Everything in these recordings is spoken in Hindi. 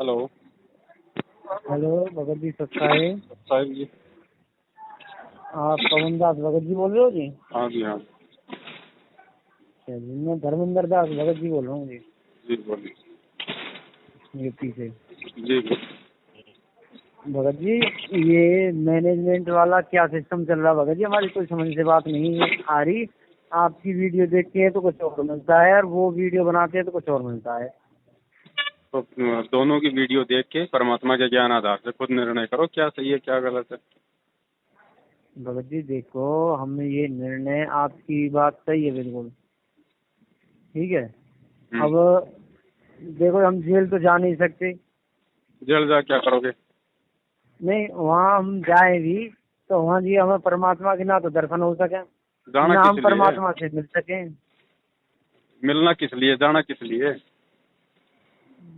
हेलो। हेलो भगत जी, सत्साई। साहिब जी। आप पवन दास भगत जी बोल रहे हो जी? हाँ जी, हाँ अच्छा जी, मैं धर्मेंद्र दास भगत जी बोल रहा हूँ जी, जी, बोलिए। यूपी से। जी बोलिए। भगत जी, ये मैनेजमेंट वाला क्या सिस्टम चल रहा है भगत जी? हमारी कोई समझ से बात नहीं आ रही। आपकी वीडियो देखते हैं तो कुछ और मिलता है, और वो वीडियो बनाते हैं तो कुछ और मिलता है। तो दोनों की वीडियो देख के परमात्मा के ज्ञान आधार से खुद निर्णय करो क्या सही है क्या गलत है। भगत जी देखो, हमने ये निर्णय, आपकी बात सही है बिल्कुल, ठीक है। अब देखो, हम जेल तो जा नहीं सकते। जेल जा क्या करोगे? नहीं, वहाँ हम जाए भी तो वहाँ जी हमें परमात्मा के ना तो दर्शन हो सके, जाना ना किस हम लिए? परमात्मा से मिल सके। मिलना किस लिए, जाना किस लिए?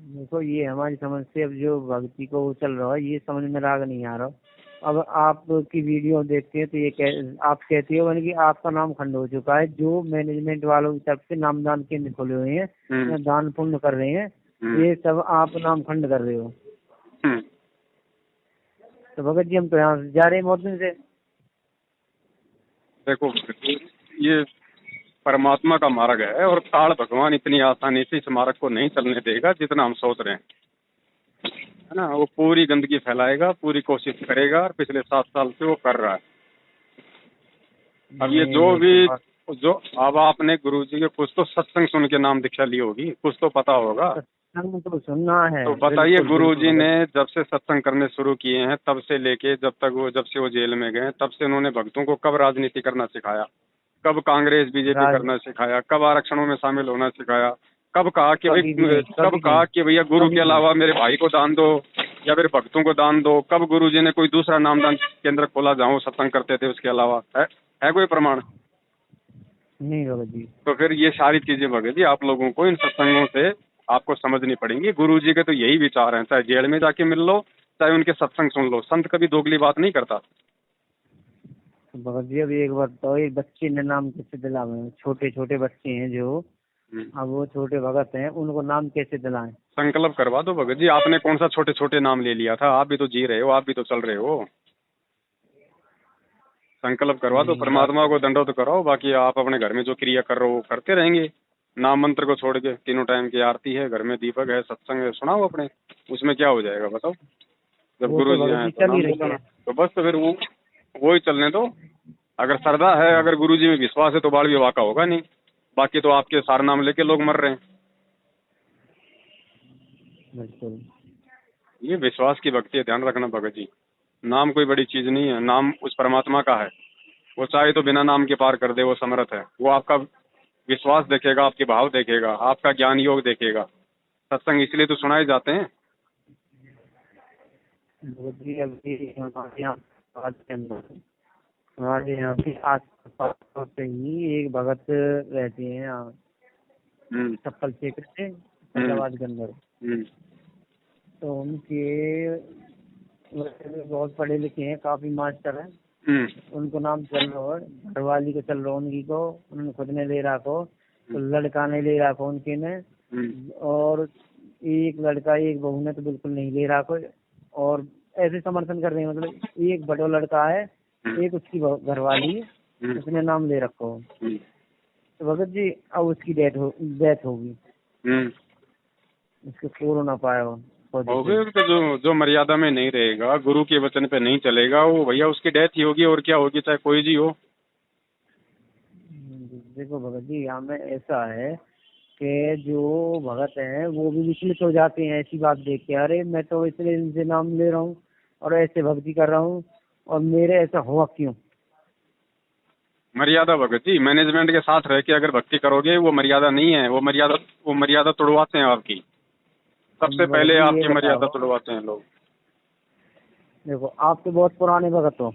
देखो, ये हमारी समझ से अब जो भक्ति को वो चल रहा है, ये समझ में राग नहीं आ रहा। अब आपकी वीडियो देखते हैं तो आप कहते हो कि आपका नाम खंड हो चुका है। जो मैनेजमेंट वालों की तरफ से नामदान केंद्र खोले हुए हैं या दान पुण्य कर रहे हैं, ये सब आप नाम खंड कर रहे हो। तो भगत जी, हम तो यहाँ से जा रहे हैं बहुत दिन से। देखो, ये परमात्मा का मार्ग है और काल भगवान इतनी आसानी से इस मार्ग को नहीं चलने देगा जितना हम सोच रहे हैं, है ना। वो पूरी गंदगी फैलाएगा, पूरी कोशिश करेगा, और पिछले 7 साल से वो कर रहा है। अब ये जो अब आपने गुरुजी के कुछ तो सत्संग सुन के नाम दीक्षा ली होगी, कुछ तो पता होगा। सत्संग तो सुनना है। तो बताइए, गुरुजी ने जब से सत्संग करने शुरू किए हैं तब से लेके जब से वो जेल में गए तब से उन्होंने भक्तों को कब राजनीति करना सिखाया, कब कांग्रेस बीजेपी करना सिखाया, कब आरक्षणों में शामिल होना सिखाया, कब कहा कि भैया गुरु के अलावा मेरे भाई को दान दो या फिर भक्तों को दान दो? कब गुरुजी ने कोई दूसरा नामदान केंद्र खोला जहाँ वो सत्संग करते थे उसके अलावा? है कोई प्रमाण? नहीं भगत जी। तो फिर ये सारी चीजें भगत जी आप लोगों को इन सत्संगों से आपको समझनी पड़ेंगी। गुरुजी के तो यही विचार हैं, चाहे जेल में जाके मिल लो, चाहे उनके सत्संग सुन लो। संत कभी दोगली बात नहीं करता। भगत जी, अभी एक बार तो एक बच्चे ने नाम कैसे दिलावे? छोटे छोटे बच्चे हैं जो, अब वो छोटे भगत हैं, उनको नाम कैसे दिलाएं? संकल्प करवा दो भगत जी। आपने कौन सा छोटे छोटे नाम ले लिया था? आप भी तो जी रहे हो, आप भी तो चल रहे हो। संकल्प करवा दो, परमात्मा को दंडोत करो। बाकी आप अपने घर में जो क्रिया कर रहे हो करते रहेंगे। नाम मंत्र को छोड़ के 3 टाइम की आरती है, घर में दीपक है, सत्संग है, सुनाओ अपने। उसमें क्या हो जाएगा बताओ? जब गुरु जी आए तो नाम बोलना। तो बस, तो फिर वो ही चलने दो। अगर श्रद्धा है, अगर गुरु जी में विश्वास है तो बाल विवाह का होगा नहीं। बाकी तो आपके सार नाम लेके लोग मर रहे हैं। बिल्कुल, ये विश्वास की भक्ति है, ध्यान रखना भगत जी। नाम कोई बड़ी चीज नहीं है, नाम उस परमात्मा का है। वो चाहे तो बिना नाम के पार कर दे, वो समर्थ है। वो आपका विश्वास देखेगा, आपके भाव देखेगा, आपका ज्ञान योग देखेगा। सत्संग इसलिए तो सुनाए जाते हैं। अभी हमारे यहाँ पे आस-पास से ही एक भगत रहते हैं यहाँ, चप्पल क्षेत्र से, फैजाबाद के अंदर। तो उनके बहुत पढ़े लिखे हैं, काफी मास्टर हैं। उनको नाम चल रहा है, घरवाली को चल रहा है उनकी को, उन्होंने खुद ने ले रखो, तो लड़का ने ले रखो उनके ने, और एक लड़का एक बहू ने तो बिल्कुल नहीं ले रखो। और ऐसे समर्थन कर रहे हैं, मतलब एक बड़ा लड़का है, एक उसकी घरवाली, उसने नाम ले रखो। तो भगत जी, अब उसकी डेथ होगी, उसको छोड़ ना पाया हो गए। तो जो मर्यादा में नहीं रहेगा, गुरु के वचन पे नहीं चलेगा, वो भैया उसकी डेथ ही होगी। और क्या होगी, चाहे कोई जी हो। देखो भगत जी, यहाँ में ऐसा है कि जो भगत हैं वो भी विचलित हो जाते हैं ऐसी बात देख के। अरे मैं तो इतने दिन से नाम ले रहा हूँ और ऐसे भक्ति कर रहा हूँ, और मेरे ऐसा हुआ क्यों? मर्यादा भगत जी, मैनेजमेंट के साथ रह के अगर भक्ति करोगे, वो मर्यादा नहीं है। वो मर्यादा तोड़वाते हैं आपकी। सबसे पहले आपकी मर्यादा तोड़वाते हैं लोग। देखो, आप तो बहुत पुराने भगत हो।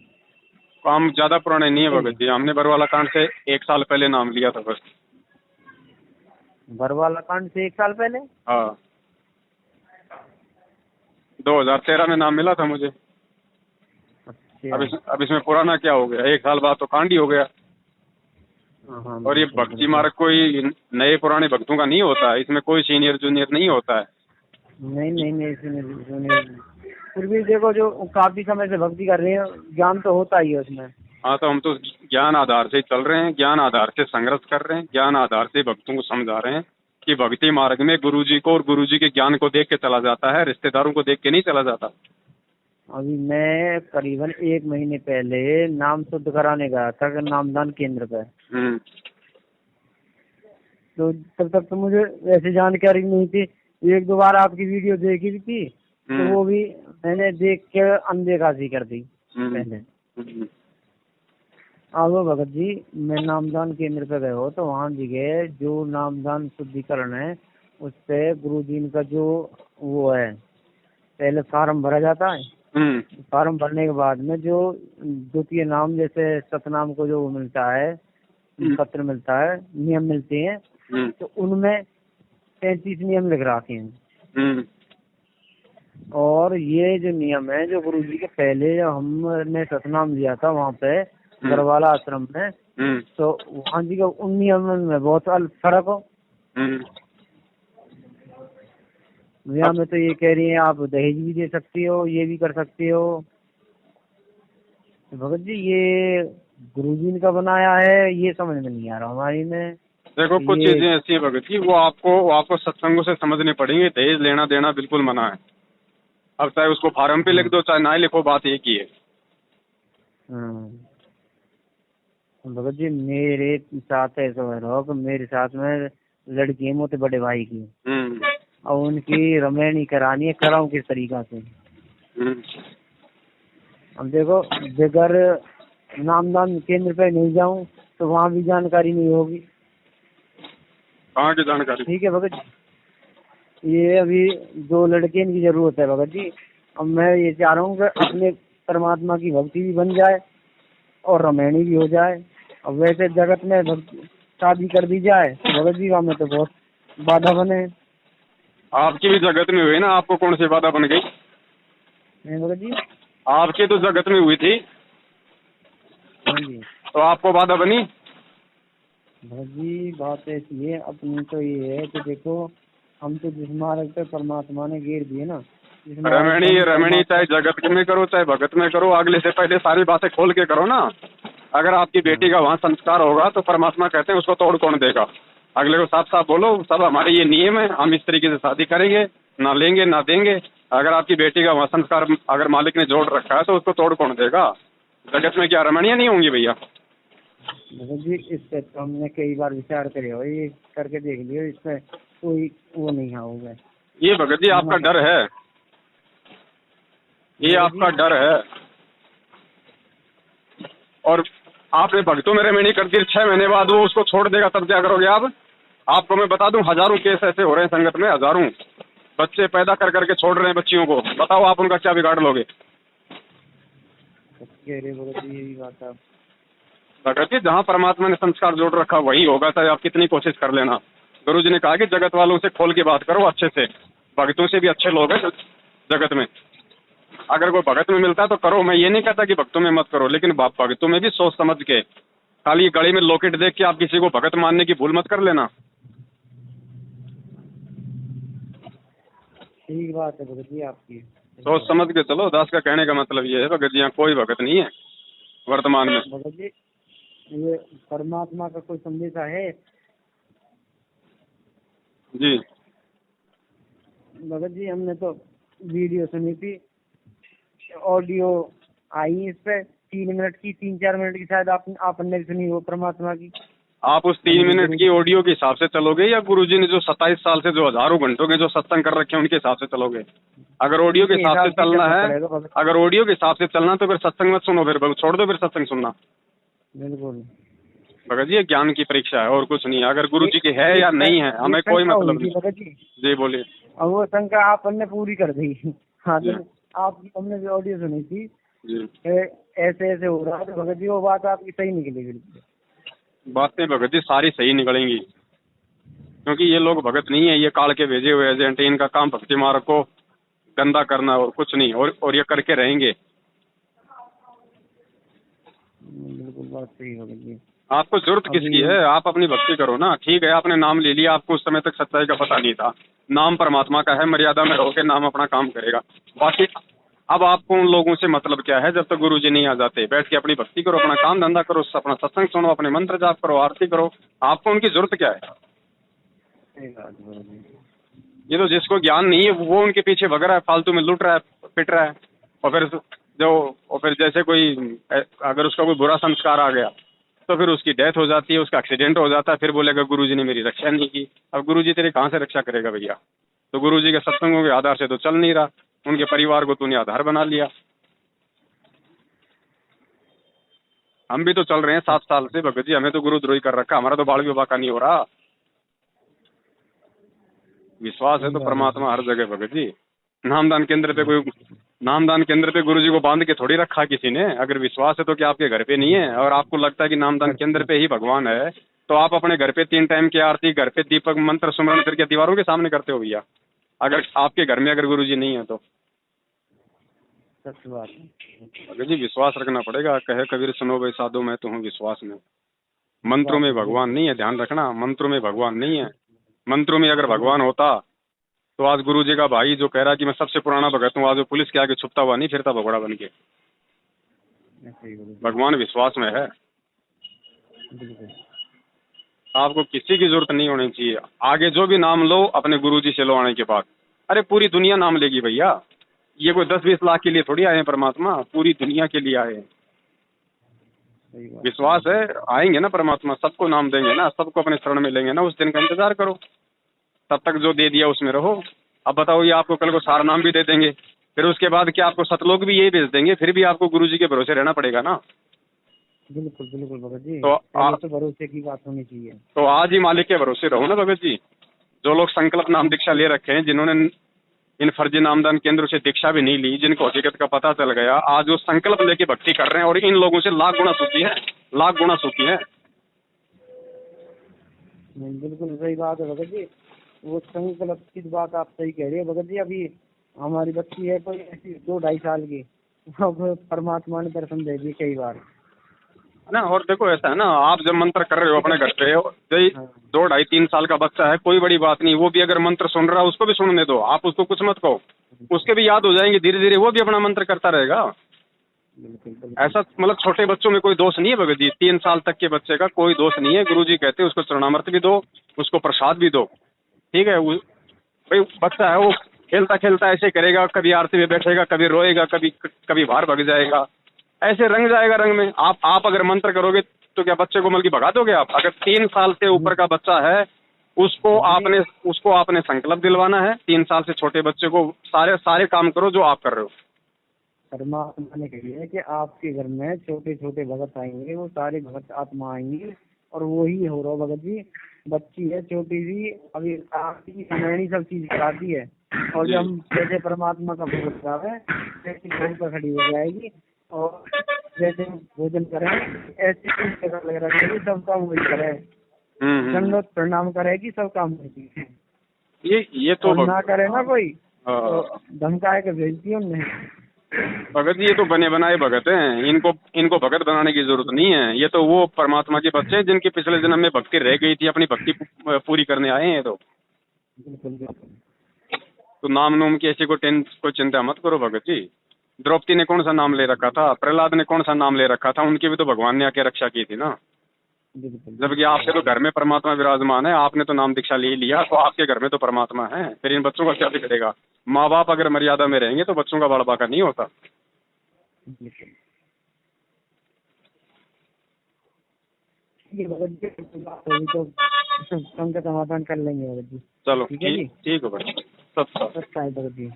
हम ज्यादा पुराने नहीं है भगत जी। हमने बरवाला कांड से 1 साल पहले नाम लिया था बस। बरवाला कांड से 1 साल पहले? हाँ, 2013 में नाम मिला था मुझे। अब इसमें पुराना क्या हो गया? 1 साल बाद तो कांड ही हो गया। और ये भक्ति मार्ग कोई नए पुराने भक्तों का नहीं होता है। इसमें कोई सीनियर जूनियर नहीं होता है। नहीं नहीं नहीं, सुने फिर भी देखो जो काफी समय से भक्ति कर रहे हैं, ज्ञान तो होता ही है उसमें। हाँ, तो हम तो ज्ञान आधार से ही चल रहे हैं, ज्ञान आधार से संघर्ष कर रहे हैं, ज्ञान आधार से भक्तों को समझा रहे हैं कि भक्ति मार्ग में गुरुजी को और गुरुजी के ज्ञान को देख के चला जाता है, रिश्तेदारों को देख के नहीं चला जाता। अभी मैं करीबन 1 महीने पहले नाम शुद्ध कराने गया था नामदान केंद्र पे। तो तब तक तो मुझे वैसे जानकारी नहीं थी। 1-2 बार आपकी वीडियो देखी थी, तो वो भी मैंने देख के अनदेखा सी कर दी पहले। अब भगत जी, मैं नामदान केंद्र पे गए हो तो वहाँ जगह जो नामदान शुद्धिकरण है उस पे गुरु जी का जो वो है, पहले फार्म भरा जाता है। फार्म भरने के बाद में जो द्वितीय नाम, जैसे सतनाम को जो मिलता है, पत्र मिलता है, नियम मिलते हैं, तो उनमें 33 नियम लिख रखे हैं। और ये जो नियम है, जो गुरु जी के पहले हमने सतनाम लिया था वहाँ पे गढ़वाला आश्रम में, तो वहाँ जी का उन नियमों में बहुत फर्क हो। यहाँ में तो ये कह रही है आप दहेज भी दे सकती हो, ये भी कर सकती हो। भगत जी, ये गुरुजी का बनाया है, ये समझ में नहीं आ रहा हमारी में। देखो, कुछ चीजें ऐसी है भगत जी, वो आपको सत्संगों से समझनी पड़ेंगी। दहेज लेना देना बिल्कुल मना है। अब चाहे उसको फार्म पे लिख दो चाहे ना लिखो, बात एक ही है। भगत जी, मेरे साथ ऐसा हो रहा कि मेरे साथ में लड़की है मोटे बड़े भाई की, और उनकी रमैनी करानी है, कराऊं किस तरीका से? अब देखो, बगैर नामदान केंद्र पे नहीं जाऊं तो वहाँ भी जानकारी नहीं होगी। कहाँ की जानकारी? ठीक है भगत जी, ये अभी 2 लड़के की जरूरत है भगत जी। अब मैं ये चाह रहा हूँ कि अपने परमात्मा की भक्ति भी बन जाए और रमैनी भी हो जाए। अब वैसे जगत में शादी कर दी जाए तो भगत जी हमें तो बहुत बाधा बने। आपकी भी जगत में हुई ना, आपको कौन सी बाधा बन गई? भगत जी, आपकी तो जगत में हुई थी। हाँ जी। तो आपको बाधा बनी? भगत जी, बात ऐसी है अपनी तो ये है कि देखो, हम तो जिस मार्ग पे परमात्मा ने घेर दिए ना, रमणी चाहे जगत में करो चाहे भगत में करो, अगले से पहले सारी बातें खोल के करो ना। अगर आपकी बेटी का वहाँ संस्कार होगा तो परमात्मा कहते हैं उसको तोड़ कौन देगा। अगले को साफ साफ बोलो, सब हमारे ये नियम है, हम इस तरीके से शादी करेंगे, ना लेंगे ना देंगे। अगर आपकी बेटी का वहाँ संस्कार अगर मालिक ने जोड़ रखा है तो उसको तोड़ कौन देगा? जगत में क्या रमणियाँ नहीं होंगी भैया? जी, इस पे तो हमने कई बार विचार करे हो, ये करके देख लियो, इससे कोई वो नहीं होगा। ये भगत जी आपका डर है, ये आपका डर है। और आपने भक्तों में रमणी कर दी, 6 महीने बाद वो उसको छोड़ देगा, तब क्या करोगे आप? आपको मैं बता दूं, हजारों केस ऐसे हो रहे हैं संगत में, हजारों बच्चे पैदा कर करके छोड़ रहे हैं बच्चियों को। बताओ आप उनका क्या बिगाड़ लोगे? भगत जी, जहाँ परमात्मा ने संस्कार जोड़ रखा वही होगा, चाहे आप कितनी कोशिश कर लेना। गुरु जी ने कहा कि जगत वालों से खोल के बात करो अच्छे से, भक्तों से भी अच्छे लोग हैं जगत में। अगर कोई भगत में मिलता है तो करो, मैं ये नहीं कहता कि भक्तों में मत करो, लेकिन भक्तों में भी सोच समझ के। खाली गले में लॉकेट देख के आप किसी को भगत मानने की भूल मत कर लेना। ठीक बात है भगत जी आपकी, सोच समझ के चलो। दास का कहने का मतलब ये है भगत जी, यहाँ कोई भगत नहीं है वर्तमान में। भगत जी, ये परमात्मा का कोई संदेशा है? जी भगत जी, हमने तो वीडियो सुनी थी, ऑडियो आई इस पे 3 मिनट की, 3-4 मिनट की, शायद आपने भी सुनी हो परमात्मा की। आप उस 3 मिनट की ऑडियो के हिसाब से चलोगे या गुरुजी ने जो 27 साल से जो हजारों घंटों के जो सत्संग कर रखे हैं उनके हिसाब से चलोगे? अगर ऑडियो के हिसाब से चलना है, अगर ऑडियो के हिसाब से चलना तो फिर सत्संग मत सुनो, फिर छोड़ दो, फिर सत्संग सुनना। बिल्कुल भगत जी, ये ज्ञान की परीक्षा है और कुछ नहीं। अगर गुरु जी की है या नहीं है हमें कोई मतलब नहीं। भगत जी बोलिए। और वो शंका आपने पूरी कर दी। हाँ, आपकी हमने जो ऑडियो सुनी थी जी, ऐसे ऐसे हो रहा है, तो भगत जी वो बात आपकी सही निकली। बिल्कुल बातें भगत जी सारी सही निकलेंगी, क्योंकि ये लोग भगत नहीं है, ये काल के भेजे हुए एजेंट। इनका काम भक्ति मार्ग को गंदा करना और कुछ नहीं, और ये करके रहेंगे। बिल्कुल बात सही भगत जी। आपको जरूरत किसकी है? आप अपनी भक्ति करो ना। ठीक है, आपने नाम ले लिया, आपको उस समय तक सच्चाई का पता नहीं था। नाम परमात्मा का है, मर्यादा में रहोगे, नाम अपना काम करेगा। बाकी अब आपको उन लोगों से मतलब क्या है? जब तक गुरुजी नहीं आ जाते, बैठ के अपनी भक्ति करो, अपना काम धंधा करो, अपना सत्संग सुनो, अपने मंत्र जाप करो, आरती करो। आपको उनकी जरूरत क्या है? ये तो जिसको ज्ञान नहीं है वो उनके पीछे भग रहा है, फालतू में लूट रहा है, पिट रहा है। और फिर जैसे कोई अगर उसका कोई बुरा संस्कार आ गया तो फिर उसकी डेथ हो जाती है, उसका एक्सीडेंट हो जाता है, फिर बोलेगा गुरुजी ने मेरी रक्षा नहीं की। अब गुरुजी तेरी कहाँ से रक्षा करेगा भैया? तो गुरुजी के सत्संगों के आधार से तो चल नहीं रहा, उनके परिवार को तूने आधार बना लिया। हम भी तो चल रहे हैं 7 साल से भगत जी, हमें तो गुरुद्रोही कर रखा, हमारा तो बाल विवाह का नहीं हो रहा। विश्वास है तो परमात्मा हर जगह भगत जी। नामदान केंद्र पे गुरुजी को बांध के थोड़ी रखा किसी ने। अगर विश्वास है तो क्या आपके घर पे नहीं है? और आपको लगता है कि नामदान केंद्र पे ही भगवान है, तो आप अपने घर पे 3 टाइम की आरती, घर पे दीपक मंत्र सुमरण करके दीवारों के सामने करते हो भैया? अगर आपके घर में अगर गुरुजी नहीं है तो भगत जी विश्वास रखना पड़ेगा। कहे कबीर सुनो भाई साधु, मैं तो हूँ विश्वास में। मंत्रों में भगवान नहीं है, ध्यान रखना। मंत्रों में भगवान नहीं है। मंत्रों में अगर भगवान होता तो आज गुरुजी का भाई जो कह रहा है कि मैं सबसे पुराना भगत हूँ, आज वो पुलिस के आगे छुपता हुआ नहीं फिरता भगोड़ा बन के। भगवान विश्वास में है। आपको किसी की जरूरत नहीं होनी चाहिए। आगे जो भी नाम लो अपने गुरुजी से लो आने के बाद। अरे पूरी दुनिया नाम लेगी भैया। ये कोई 10-20 लाख के लिए थोड़ी आए हैं परमात्मा, पूरी दुनिया के लिए आए हैं। विश्वास है आएंगे ना परमात्मा, सबको नाम देंगे ना, सबको अपने शरण में लेंगे ना। उस दिन का इंतजार करो, तब तक जो दे दिया उसमें रहो। अब बताओ, ये आपको कल को सारा नाम भी दे देंगे, फिर उसके बाद क्या आपको सतलोक भी यही भेज देंगे, फिर भी आपको गुरुजी के भरोसे रहना पड़ेगा ना। बिल्कुल बिल्कुल भगत जी, तो भरोसे की बात होनी चाहिए। तो आज ही मालिक के भरोसे रहो ना भगत जी। जो लोग संकल्प नाम दीक्षा ले रखे हैं, जिन्होंने इन फर्जी नामदान केंद्रों से दीक्षा भी नहीं ली, जिनको हकीकत का पता चल गया, आज वो संकल्प लेके भक्ति कर रहे हैं और इन लोगों से लाख गुना सुखी है, लाख गुना सुखी है। बिल्कुल सही बात है भगत जी। वो संकल्प की बात आप सही कह रहे हैं भगत जी। अभी हमारी बच्ची है कोई ऐसी 2-2.5 साल की, परमात्मा ने दर्शन दे दिए कई बार ना। और देखो ऐसा है ना, आप जब मंत्र कर रहे हो अपने घर पे, 2-2.5-3 साल का बच्चा है, कोई बड़ी बात नहीं, वो भी अगर मंत्र सुन रहा है उसको भी सुनने दो, आप उसको कुछ मत कहो, उसके भी याद हो जाएंगे धीरे धीरे, वो भी अपना मंत्र करता रहेगा। ऐसा मतलब छोटे बच्चों में कोई दोष नहीं है भगत जी। 3 साल तक के बच्चे का कोई दोष नहीं है। गुरुजी कहते हैं उसको चरणामृत भी दो, उसको प्रसाद भी दो। ठीक है, भाई बच्चा है, वो खेलता खेलता ऐसे करेगा, कभी आरती में बैठेगा, कभी रोएगा, कभी बाहर भग जाएगा, ऐसे रंग जाएगा रंग में। आप अगर मंत्र करोगे तो क्या बच्चे को बल्कि भगा दोगे आप? अगर 3 साल से ऊपर का बच्चा है उसको आपने संकल्प दिलवाना है। 3 साल से छोटे बच्चे को सारे काम करो जो आप कर रहे हो। परमात्मा ने कही है कि आपके घर में छोटे छोटे भगत आएंगे, वो सारे भगत आत्मा आएंगे, और वो ही हो रहा भगत जी। बच्ची है छोटी सी, अभी आरती नैनी सब चीज कराती है, और जब हम जैसे परमात्मा का भोग करावे वैसे घर पर खड़ी हो जाएगी, और जैसे भोजन करें ऐसे लग रहा है सब काम वही करे, दंडवत प्रणाम करेगी, सब काम करती है। ये तो ना करे ना कोई तो धमकाए के भेजती है उन्हें। भगत जी ये तो बने बनाए भगत हैं, इनको भगत बनाने की जरूरत नहीं है। ये तो वो परमात्मा के बच्चे हैं जिनकी पिछले जन्म में भक्ति रह गई थी, अपनी भक्ति पूरी करने आए हैं। तो नाम की ऐसी कोई चिंता मत करो भगत जी। द्रौपदी ने कौन सा नाम ले रखा था? प्रहलाद ने कौन सा नाम ले रखा था? उनकी भी तो भगवान ने आके रक्षा की थी ना। जबकि आपके तो घर में परमात्मा विराजमान है, आपने तो नाम दीक्षा ले लिया, तो आपके घर में तो परमात्मा है, फिर इन बच्चों का क्या बिगड़ेगा? माँ बाप अगर मर्यादा में रहेंगे तो बच्चों का बड़बाका नहीं होता। तो उनका समाधान कर लेंगे भगत जी। चलो ठीक है भाई, सब भगत जी।